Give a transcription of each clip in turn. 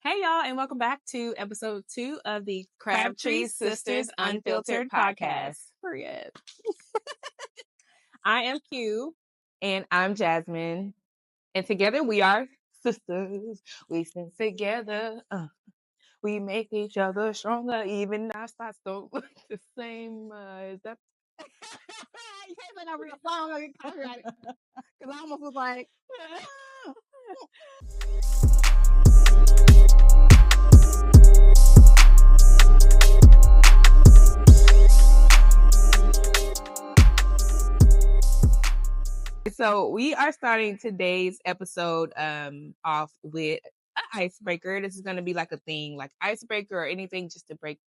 Hey, y'all, and welcome back to episode 2 of the Crabtree Sisters Unfiltered podcast. Period. I am Q. And I'm Jasmine. And together we are sisters. We stand together. We make each other stronger. Even our thoughts don't look the same. Is that? You can't say that real song or get copyrighted. Because I almost was like, So we are starting today's episode off with an icebreaker. This is going to be like a thing, like icebreaker or anything just to break,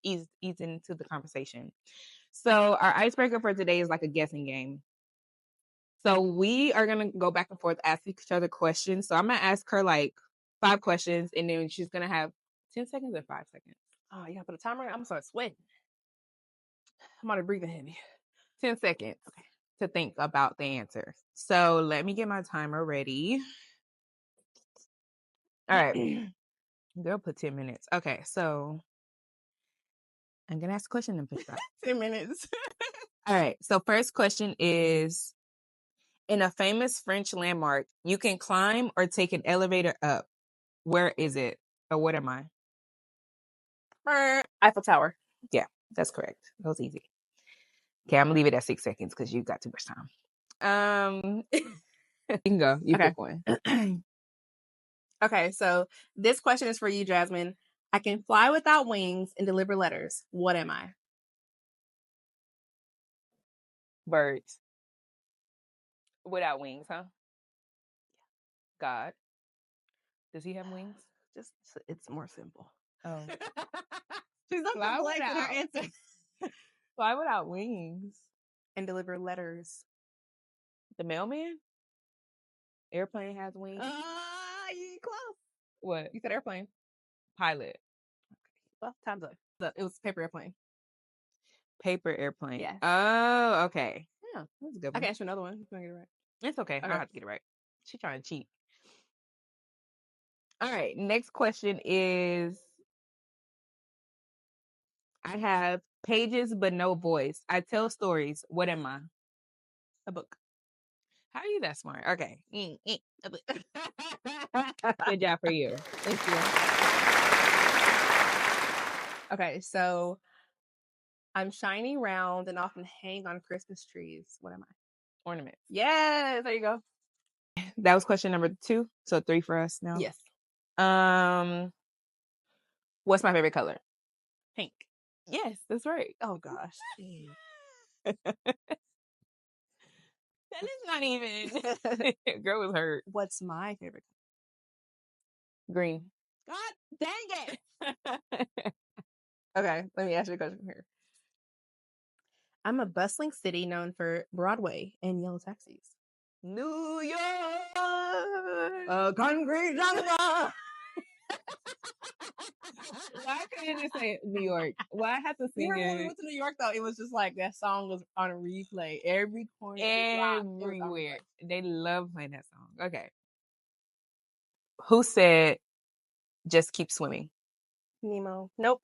ease into the conversation. So our icebreaker for today is like a guessing game. So we are going to go back and forth, ask each other questions. So I'm going to ask her like 5 questions, and then she's going to have 10 seconds or 5 seconds. oh, you got to put a timer in? I'm going to start sweating. I'm already breathing heavy. 10 seconds to think about the answer. So let me get my timer ready. All right. Girl, put 10 minutes. Okay, so I'm going to ask a question and push back. 10 minutes. All right, so first question is, in a famous French landmark, you can climb or take an elevator up. Where is it? Or what am I? Eiffel Tower. Yeah, that's correct. That was easy. Okay, I'm going to leave it at 6 seconds because you got too much time. You can go. You pick one. Okay, so this question is for you, Jasmine. I can fly without wings and deliver letters. What am I? Birds. Without wings, huh? God. Does he have wings? Just it's more simple. Oh. She's not Fly blank in her without- answer. Fly without wings. And deliver letters. The mailman? Airplane has wings. You close. What? You said airplane. Pilot. Well, time's up. It was paper airplane. Paper airplane. Yes. Oh, okay. Yeah, that's a good I one. can ask you another one. You can get it right. It's okay. I Okay. don't have to get it right. She's trying to cheat. All right. Next question is, I have pages but no voice. I tell stories. What am I? A book. How are you that smart? Okay. A book. Good job for you. Thank you. Okay, so I'm shiny, round, and often hang on Christmas trees. What am I? Ornaments. Yes, there you go. That was question number 2. So 3 for us now. Yes. What's my favorite color? Pink. Yes, that's right. Oh gosh. That is not even. Girl was hurt. What's my favorite color? Green. God dang it. Okay, let me ask you a question here. I'm a bustling city known for Broadway and yellow taxis. New York. Concrete jungle. Why couldn't it say New York? Why I have to sing When we it went to New York, though, it was just like that song was on a replay every corner. everywhere? They love playing that song. Okay. Who said just keep swimming? Nemo. Nope.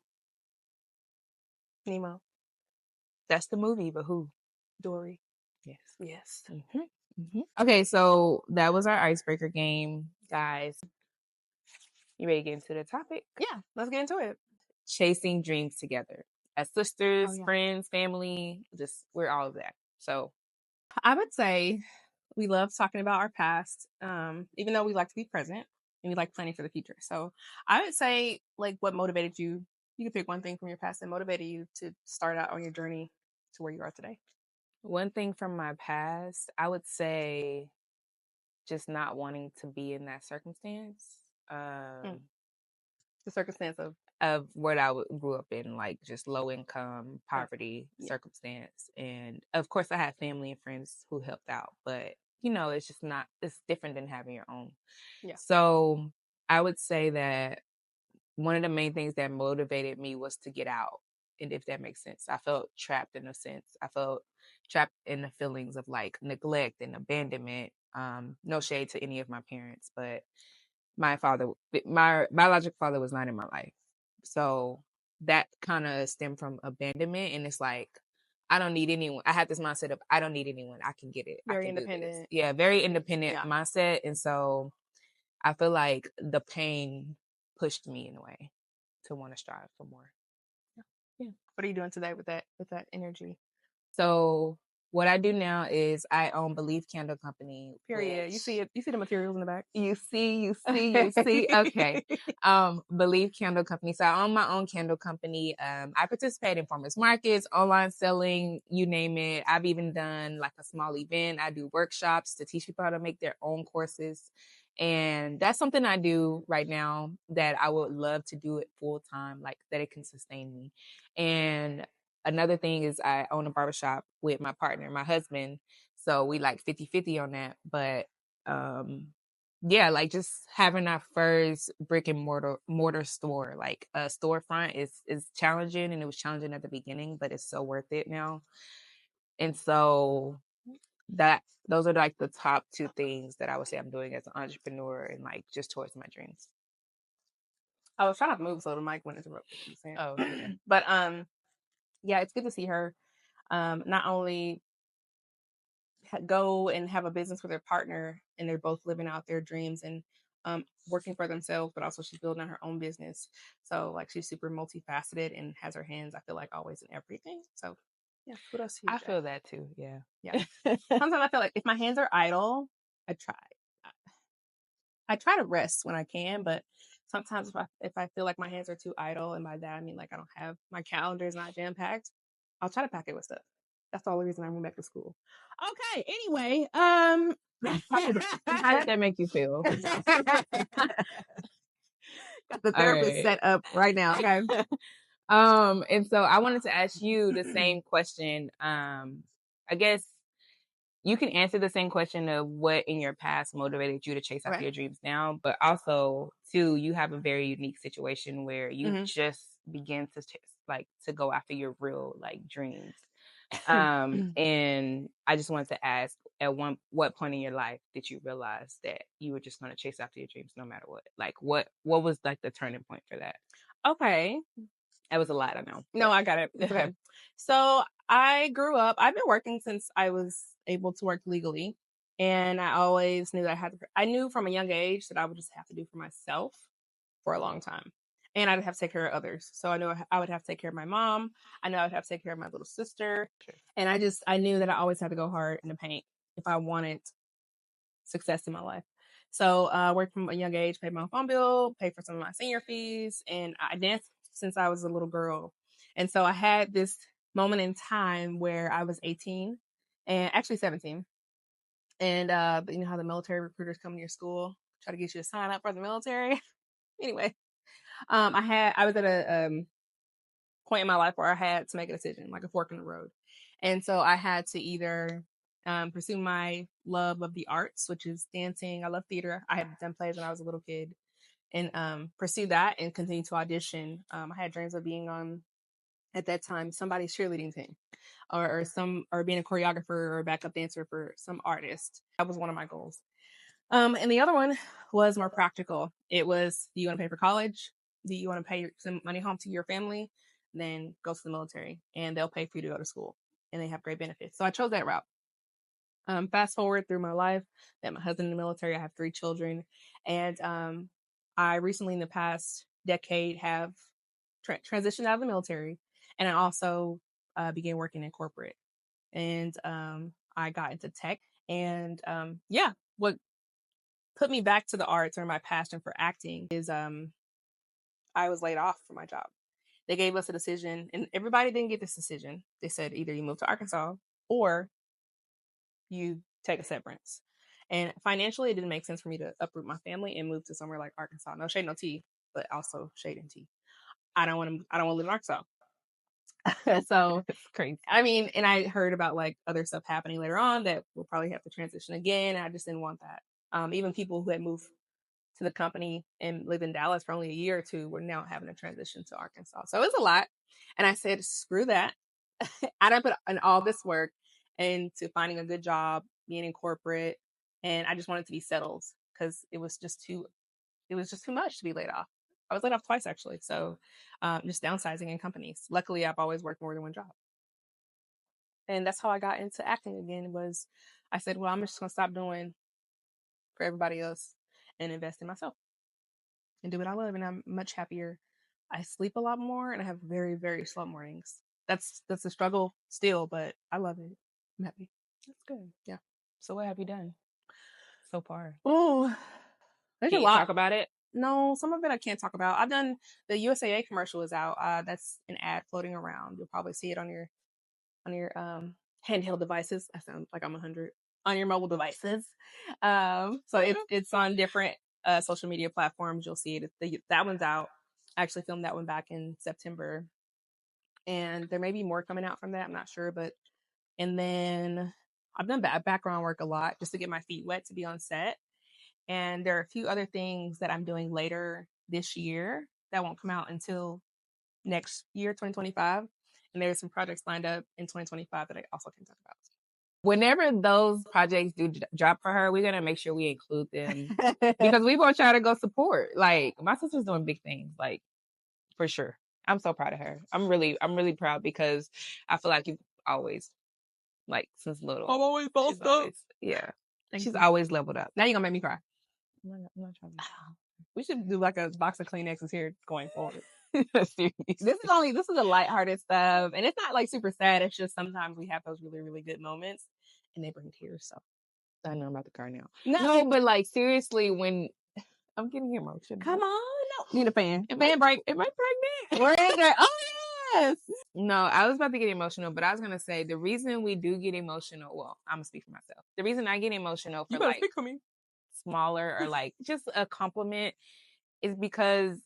Nemo. That's the movie, but who? Dory. Yes. Yes. Mm-hmm. Mm-hmm. Okay, so that was our icebreaker game, guys. You ready to get into the topic? Yeah, let's get into it. Chasing dreams together as sisters, Oh, yeah. friends, family. We're all of that. So I would say we love talking about our past, even though we like to be present and we like planning for the future. So I would say, like, what motivated you? You can pick one thing from your past that motivated you to start out on your journey to where you are today. one thing from my past, I would say just not wanting to be in that circumstance. The circumstance of what I grew up in, like just low income, poverty circumstance. And of course, I had family and friends who helped out, but it's just not, it's different than having your own. Yeah. So I would say that one of the main things that motivated me was to get out. And if that makes sense, I felt trapped in a sense. I felt trapped in the feelings of like neglect and abandonment. No shade to any of my parents, but my biological father was not in my life. So that kind of stemmed from abandonment. And it's like, I don't need anyone. I had this mindset of, I don't need anyone. I can get it. Very I can do this. independent. Yeah, very independent Yeah. mindset. And so I feel like the pain pushed me in a way to want to strive for more. Yeah. What are you doing today with that energy? So what I do now is I own Believe Candle Company. Period. You see it. You see the materials in the back. You see. Okay. Believe Candle Company. So I own my own candle company. I participate in farmers markets, online selling, you name it. I've even done like a small event. I do workshops to teach people how to make their own courses. And that's something I do right now that I would love to do it full time, like that it can sustain me. And another thing is I own a barbershop with my partner, my husband. So we like 50-50 on that. But yeah, like just having our first brick and mortar store, like a storefront is challenging, and it was challenging at the beginning, but it's so worth it now. And so those are like the top two things that I would say I'm doing as an entrepreneur and like just towards my dreams. I was trying not to move so the mic went interrupted. Oh, yeah. But yeah, it's good to see her not only go and have a business with her partner, and they're both living out their dreams and working for themselves, but also she's building her own business. So like she's super multifaceted and has her hands, I feel like, always in everything. So yeah, kudos to you. I feel that too. Yeah. Sometimes I feel like if my hands are idle, I try to rest when I can, but sometimes if I feel like my hands are too idle, and by that I mean like I don't have my calendar is not jam packed, I'll try to pack it with stuff. That's the only reason I went back to school. Okay. Anyway, how did that make you feel? Got the therapist set up right now. Okay. And so I wanted to ask you the same question. I guess you can answer the same question of what in your past motivated you to chase after your dreams now, but also too, you have a very unique situation where you just begin to go after your real like dreams. And I just wanted to ask, what point in your life did you realize that you were just going to chase after your dreams no matter what? Like what was like the turning point for that? Okay. That was a lot, I know. No, I got it. It's okay. So I've been working since I was able to work legally. And I always knew that I knew from a young age that I would just have to do for myself for a long time. And I'd have to take care of others. So I knew I would have to take care of my mom. I know I would have to take care of my little sister. Sure. And I knew that I always had to go hard in the paint if I wanted success in my life. So I worked from a young age, paid my phone bill, paid for some of my senior fees, and I danced since I was a little girl. And so I had this moment in time where I was 18 and actually 17. And you know how the military recruiters come to your school, try to get you to sign up for the military. Anyway, I was at a point in my life where I had to make a decision, like a fork in the road. And so I had to either pursue my love of the arts, which is dancing. I love theater. I had done plays when I was a little kid, and pursue that and continue to audition. I had dreams of being on, at that time, somebody's cheerleading team, or being a choreographer or a backup dancer for some artist. That was one of my goals. And the other one was more practical. It was, do you want to pay for college? Do you want to pay some money home to your family? Then go to the military, and they'll pay for you to go to school, and they have great benefits. So I chose that route. Fast forward through my life, met my husband in the military. I have 3 children, and I recently, in the past decade, have transitioned out of the military, and I also began working in corporate, and I got into tech, and what put me back to the arts, or my passion for acting, is I was laid off from my job. They gave us a decision, and everybody didn't get this decision. They said either you move to Arkansas or you take a severance. And financially, it didn't make sense for me to uproot my family and move to somewhere like Arkansas. No shade, no tea, but also shade and tea. I don't want to live in Arkansas. So it's crazy. I mean, and I heard about like other stuff happening later on that we'll probably have to transition again. I just didn't want that. Even people who had moved to the company and lived in Dallas for only a year or two were now having to transition to Arkansas. So it was a lot. And I said, screw that. I done put in all this work into finding a good job, being in corporate, and I just wanted to be settled because it was just too it was just too much to be laid off. I was laid off twice actually. So just downsizing in companies. Luckily, I've always worked more than one job. And that's how I got into acting again. Was I said, well, I'm just gonna stop doing for everybody else and invest in myself and do what I love. And I'm much happier. I sleep a lot more and I have very, very slow mornings. That's a struggle still, but I love it. I'm happy. That's good. Yeah. So what have you done so far? Oh, there's Can a you lot. talk about it? No, some of it I can't talk about. I've done the USAA commercial is out. That's an ad floating around. You'll probably see it on your handheld devices. I sound like I'm 100 on your mobile devices. So it's on different social media platforms. You'll see it. That one's out. I actually filmed that one back in September, and there may be more coming out from that. I'm not sure, and then I've done background work a lot just to get my feet wet to be on set. And there are a few other things that I'm doing later this year that won't come out until next year, 2025. And there's some projects lined up in 2025 that I also can talk about. Whenever those projects do drop for her, we're going to make sure we include them because we want y'all to go support. Like, my sister's doing big things, like, for sure. I'm so proud of her. I'm really proud because I feel like you've always, like, since little. I'm always bossed up. Yeah. She's always leveled up. Now you're going to make me cry. I'm not trying to. We should do like a box of Kleenexes here going forward. This is a lighthearted stuff, and it's not like super sad. It's just sometimes we have those really, really good moments, and they bring tears. So I know I'm about to cry now. No, but like seriously, when I'm getting emotional. Come on, no. Need a fan. Fan break. Am I pregnant? Where is it? Oh yes. No, I was about to get emotional, but I was gonna say the reason we do get emotional. Well, I'm gonna speak for myself. The reason I get emotional for like for me. smaller or like just a compliment is because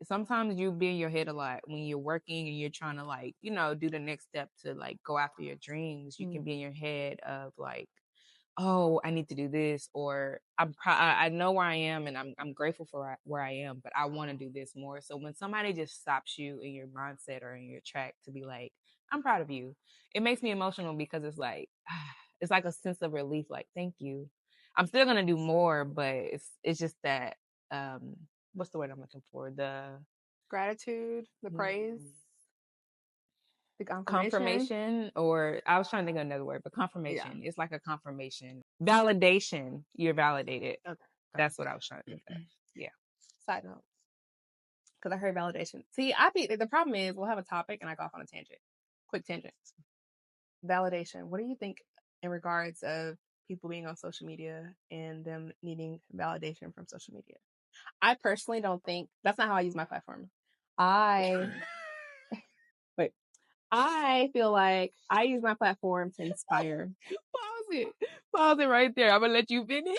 sometimes you be in your head a lot when you're working and you're trying to like, you know, do the next step to like go after your dreams. You can be in your head of like, oh, I need to do this, or I know where I am and I'm grateful for where I am, but I want to do this more. So when somebody just stops you in your mindset or in your track to be like, I'm proud of you, it makes me emotional because it's like a sense of relief. Like, thank you. I'm still gonna do more, but it's just that what's the word I'm looking for? The Gratitude, the praise, the confirmation, or I was trying to think of another word, but confirmation. It's like a confirmation. Validation. You're validated. Okay. That's what I was trying to think of. Yeah. Side note. Because I heard validation. See, the problem is we'll have a topic and I go off on a tangent. Quick tangent. Validation. What do you think in regards of people being on social media and them needing validation from social media? I personally don't think that's not how I use my platform. I feel like I use my platform to inspire. Pause it right there. I'm gonna let you finish.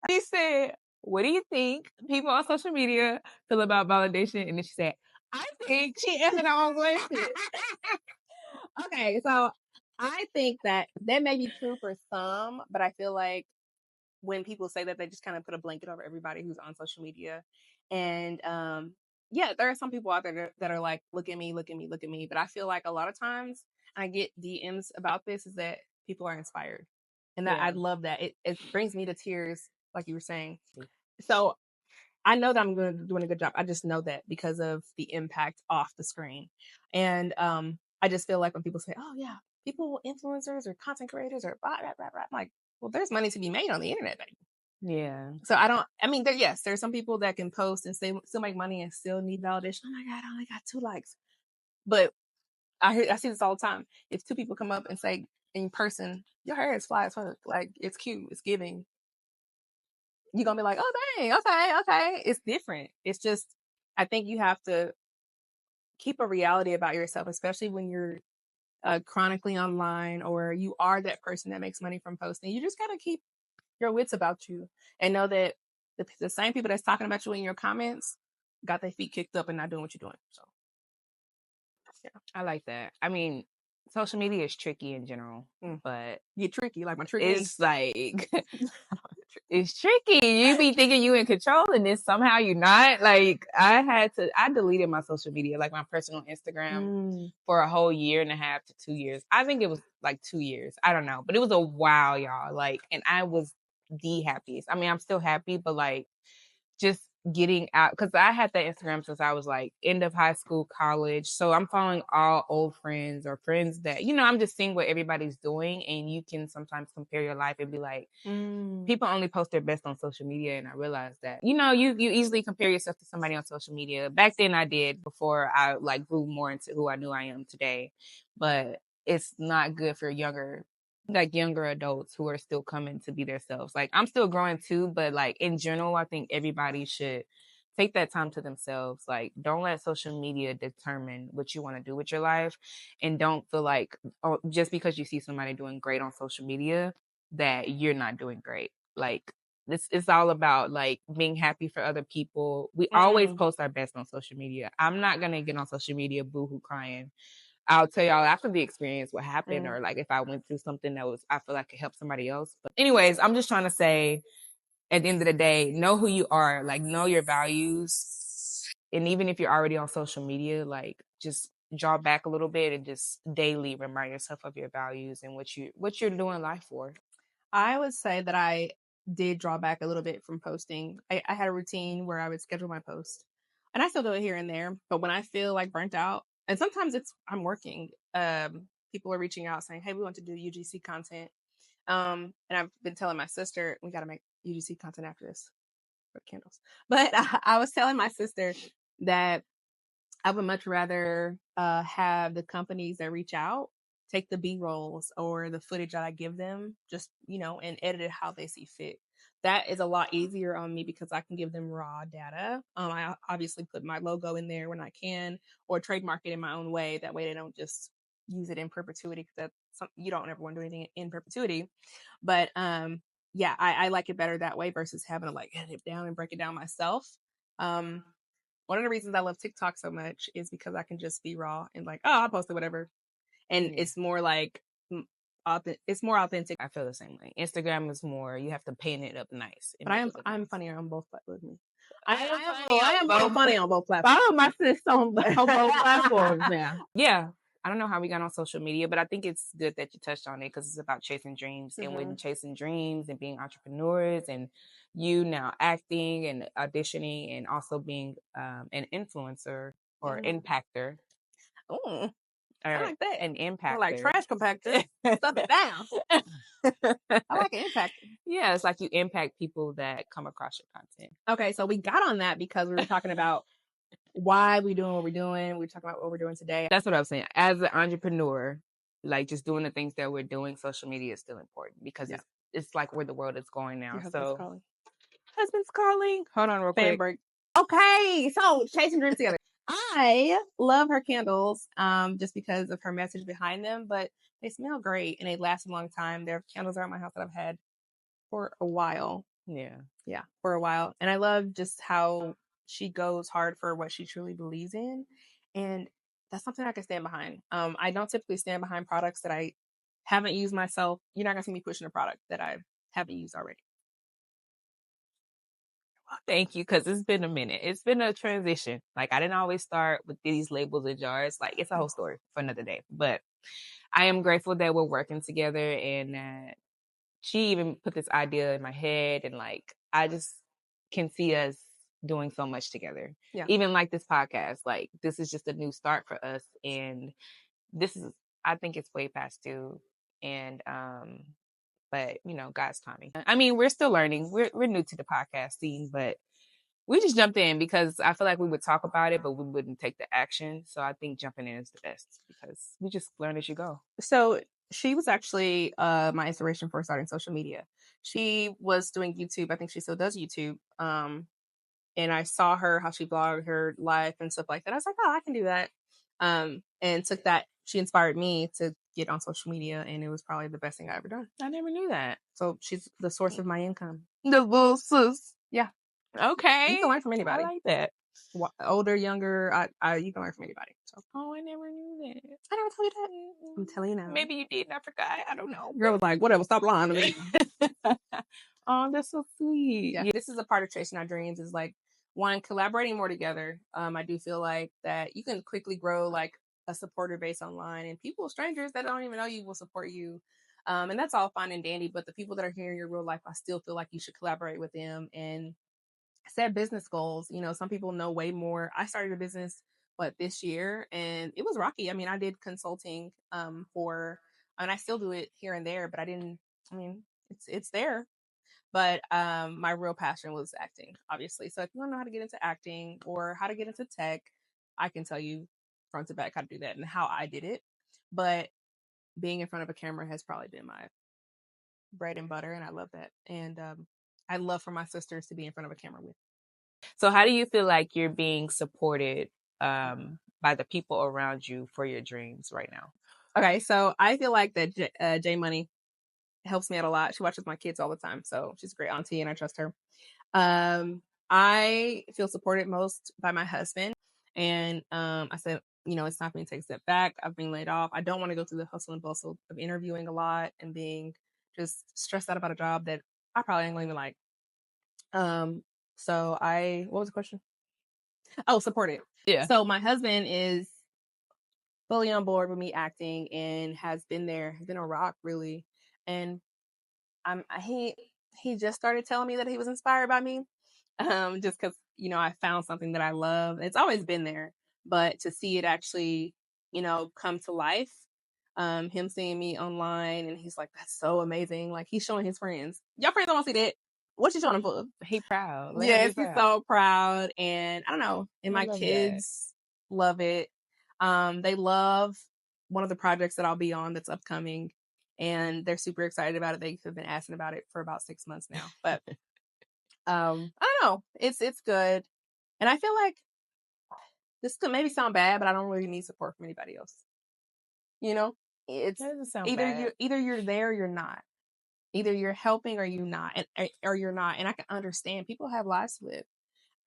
She said, what do you think people on social media feel about validation? And then she said, I think she answered her own question. Okay, so I think that may be true for some, but I feel like when people say that, they just kind of put a blanket over everybody who's on social media. And yeah, there are some people out there that are like, look at me, look at me, look at me. But I feel like a lot of times I get DMs about this is that people are inspired. And that I love that. It brings me to tears, like you were saying. So I know that I'm doing a good job. I just know that because of the impact off the screen. And I just feel like when people say, oh yeah, people, influencers or content creators or blah, blah, blah, blah, I'm like, well, there's money to be made on the internet, baby. Yeah. So there's some people that can post and still make money and still need validation. Oh my God, I only got 2 likes. But I see this all the time. If 2 people come up and say in person, your hair is fly as fuck, like it's cute, it's giving, you're gonna be like, oh dang, okay. It's different. It's just, I think you have to keep a reality about yourself, especially when you're chronically online or you are that person that makes money from posting. You just gotta keep your wits about you and know that the same people that's talking about you in your comments got their feet kicked up and not doing what you're doing. So yeah, I like that. I mean, social media is tricky in general, but get tricky like my tricky. It's like it's tricky. You be thinking you in control and then somehow you're not. Like I deleted my social media, like my personal Instagram for a whole 1.5 to 2 years. I think it was like 2 years. I don't know, but it was a while, y'all. Like, and I was the happiest. I mean, I'm still happy, but like just getting out, because I had that Instagram since I was like end of high school, college. So I'm following all old friends or friends that, I'm just seeing what everybody's doing. And you can sometimes compare your life and be like, people only post their best on social media. And I realized that, you easily compare yourself to somebody on social media. Back then I did, before I like grew more into who I knew I am today. But it's not good for younger adults who are still coming to be themselves. Like, I'm still growing too, but like in general, I think everybody should take that time to themselves. Like, don't let social media determine what you want to do with your life, and don't feel like, oh, just because you see somebody doing great on social media that you're not doing great. Like, this is all about like being happy for other people. We always post our best on social media. I'm not gonna get on social media boohoo crying. I'll tell y'all after the experience what happened, or like if I went through something that I feel like could help somebody else. But anyways, I'm just trying to say, at the end of the day, know who you are, like know your values. And even if you're already on social media, like just draw back a little bit and just daily remind yourself of your values and what you're doing life for. I would say that I did draw back a little bit from posting. I had a routine where I would schedule my post, and I still do it here and there. But when I feel like burnt out, and sometimes I'm working, people are reaching out saying, "Hey, we want to do UGC content." And I've been telling my sister we got to make UGC content after this for candles. But I was telling my sister that I would much rather have the companies that reach out take the B rolls or the footage that I give them, just, and edit it how they see fit. That is a lot easier on me because I can give them raw data. I obviously put my logo in there when I can, or trademark it in my own way. That way they don't just use it in perpetuity, because you don't ever want to do anything in perpetuity. But yeah, I like it better that way versus having to like edit it down and break it down myself. One of the reasons I love TikTok so much is because I can just be raw and like, oh, I posted whatever. And it's more like, it's more authentic. I feel the same way. Instagram is more, you have to paint it up nice. But I'm funnier on both platforms. I am both funny on both platforms. Follow my sis on both platforms now. Yeah. I don't know how we got on social media, but I think it's good that you touched on it because it's about chasing dreams. And when chasing dreams and being entrepreneurs, and you now acting and auditioning and also being an influencer or impactor. Oh, I like that. An impactor. Like trash compactor. Stuff it down. I like an impact. Yeah, it's like you impact people that come across your content. Okay, so we got on that because we were talking about why we doing what we're doing. We're talking about what we're doing today. That's what I was saying. As an entrepreneur, like just doing the things that we're doing, social media is still important because it's like where the world is going now. Husband's calling. Hold on real quick. Break. Okay, so chasing dreams together. I love her candles just because of her message behind them, but they smell great and they last a long time. There are candles around my house that I've had for a while. Yeah, for a while. And I love just how she goes hard for what she truly believes in. And that's something I can stand behind. I don't typically stand behind products that I haven't used myself. You're not going to see me pushing a product that I haven't used already. Thank you, because it's been a minute. It's been a transition. Like, I didn't always start with these labels and jars. Like, it's a whole story for another day. But I am grateful that we're working together and that she even put this idea in my head. And like, I just can see us doing so much together. Yeah. Even like this podcast, like this is just a new start for us. And I think it's way past due. And, but God's timing. I mean, we're still learning. We're new to the podcast scene, but we just jumped in because I feel like we would talk about it, but we wouldn't take the action. So I think jumping in is the best because we just learn as you go. So she was actually my inspiration for starting social media. She was doing YouTube. I think she still does YouTube. And I saw how she blogged her life and stuff like that. I was like, oh, I can do that. And took that. She inspired me to get on social media, and it was probably the best thing I ever done. I never knew that. So she's the source of my income. The little sis. Yeah. Okay. You can learn from anybody. I like that. Older, younger, you can learn from anybody. So. Oh, I never knew that. I never told you that. I'm telling you now. Maybe you did and I forgot. I don't know. Girl was like, whatever, stop lying to me. Oh, that's so sweet. Yeah. This is a part of chasing our dreams, is like, one, collaborating more together. I do feel like that you can quickly grow like a supporter base online, and strangers that don't even know you will support you. And that's all fine and dandy, but the people that are here in your real life, I still feel like you should collaborate with them and set business goals. You know, some people know way more. I started a business this year, and it was rocky. I mean, I did consulting and I still do it here and there, but I didn't. I mean, it's there, but my real passion was acting, obviously. So if you want to know how to get into acting or how to get into tech, I can tell you front to back how to do that and how I did it. But being in front of a camera has probably been my bread and butter, and I love that. And I love for my sisters to be in front of a camera with. So how do you feel like you're being supported by the people around you for your dreams right now? Okay, so I feel like that J Money helps me out a lot. She watches my kids all the time, so she's a great auntie, and I trust her. I feel supported most by my husband, and I said, you know, it's time for me to take a step back. I've been laid off. I don't want to go through the hustle and bustle of interviewing a lot and being just stressed out about a job that I probably ain't going to like. What was the question? Oh, supported. Yeah. So my husband is fully on board with me acting and has been a rock really. And he just started telling me that he was inspired by me. Just because, you know, I found something that I love. It's always been there, but to see it actually, you know, come to life, him seeing me online and he's like, that's so amazing. Like he's showing his friends. Your friends don't want to see that. What you showing him for? He proud. Let him Yes, be he's proud. so proud. And I don't know. And I my love kids love it. They love one of the projects that I'll be on that's upcoming. And they're super excited about it. They've been asking about it for about 6 months now. But I don't know. It's good. And I feel like this could maybe sound bad, but I don't really need support from anybody else. You know? It's That doesn't sound either bad. you're there or you're not. Either you're helping or you're not, or you're not. And I can understand people have lives to live,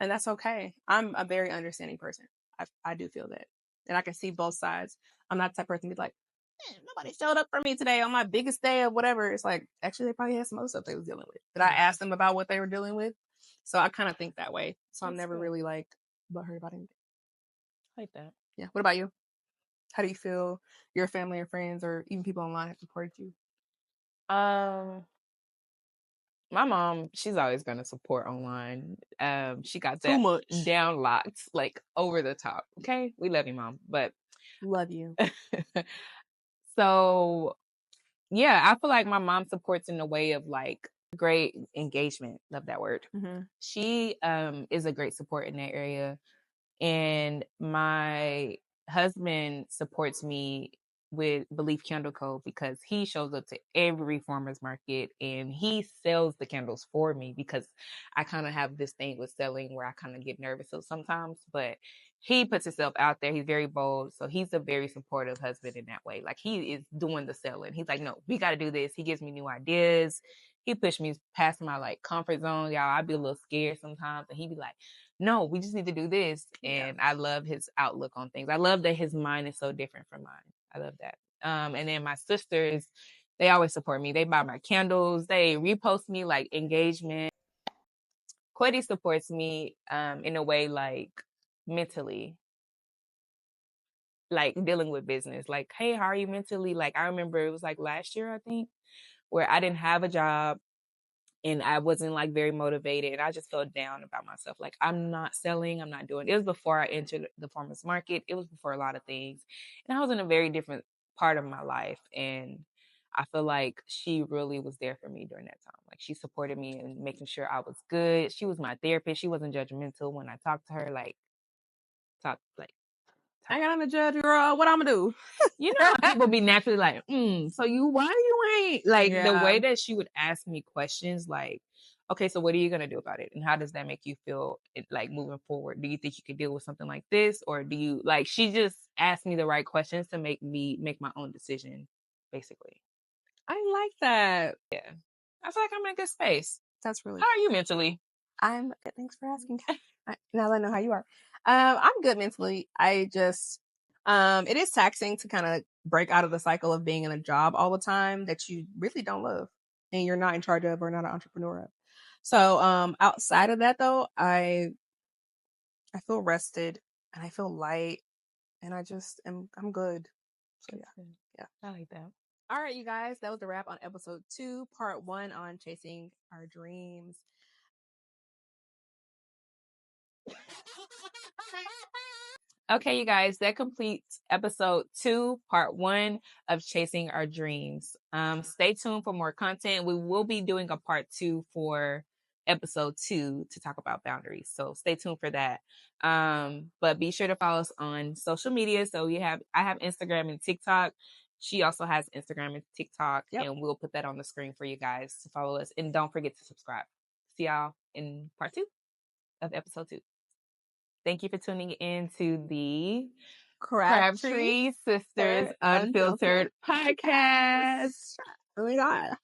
and that's okay. I'm a very understanding person. I do feel that, and I can see both sides. I'm not the type of person to be like, nobody showed up for me today on my biggest day of whatever. It's like actually they probably had some other stuff they was dealing with. Did I ask them about what they were dealing with? So I kind of think that way. So I'm never really like butthurt about anything. Like that. Yeah. What about you? How do you feel your family or friends or even people online have supported you? My mom, she's always gonna support online. She got Too that much. down locked, like over the top. Okay, we love you, Mom, but Love you. so yeah, I feel like my mom supports in a way of like great engagement. Love that word. Mm-hmm. She is a great support in that area, and my husband supports me with Belief Candle Co. because he shows up to every farmer's market and he sells the candles for me because I kind of have this thing with selling where I kind of get nervous sometimes, but he puts himself out there. He's very bold. So he's a very supportive husband in that way. Like he is doing the selling. He's like, no, we got to do this. He gives me new ideas. He pushed me past my like comfort zone. Y'all, I'd be a little scared sometimes. And he'd be like, no, we just need to do this. And I love his outlook on things. I love that his mind is so different from mine. I love that. And then my sisters, they always support me. They buy my candles. They repost me like engagement. Queddy supports me in a way like mentally, like dealing with business. Like, hey, how are you mentally? Like, I remember it was like last year, I think, where I didn't have a job and I wasn't like very motivated and I just felt down about myself. Like I'm not selling, I'm not doing it. It was before I entered the farmers market. It was before a lot of things. And I was in a very different part of my life. And I feel like she really was there for me during that time. Like she supported me and making sure I was good. She was my therapist. She wasn't judgmental when I talked to her, like I got to judge, girl. What I'm gonna do? you know how people be naturally like, so why you ain't like the way that she would ask me questions like, okay, so what are you gonna do about it? And how does that make you feel like moving forward? Do you think you could deal with something like this? Or do you like she just asked me the right questions to make me make my own decision, basically. I like that. Yeah. I feel like I'm in a good space. That's really How are you mentally? I'm good. Thanks for asking. Now that I know how you are. I'm good mentally. I just it is taxing to kind of break out of the cycle of being in a job all the time that you really don't love and you're not in charge of or not an entrepreneur of. So outside of that though, I feel rested and I feel light and I'm good. So yeah. I like that. All right, you guys, that was the wrap on episode 2, part 1 on chasing our dreams. Okay, you guys, that completes episode 2, part 1 of Chasing Our Dreams. Stay tuned for more content. We will be doing a part 2 for episode 2 to talk about boundaries. So stay tuned for that. But be sure to follow us on social media. So I have Instagram and TikTok. She also has Instagram and TikTok, and we'll put that on the screen for you guys to follow us. And don't forget to subscribe. See y'all in part 2 of episode 2. Thank you for tuning in to the Crabtree Sisters Unfiltered podcast. Oh my God.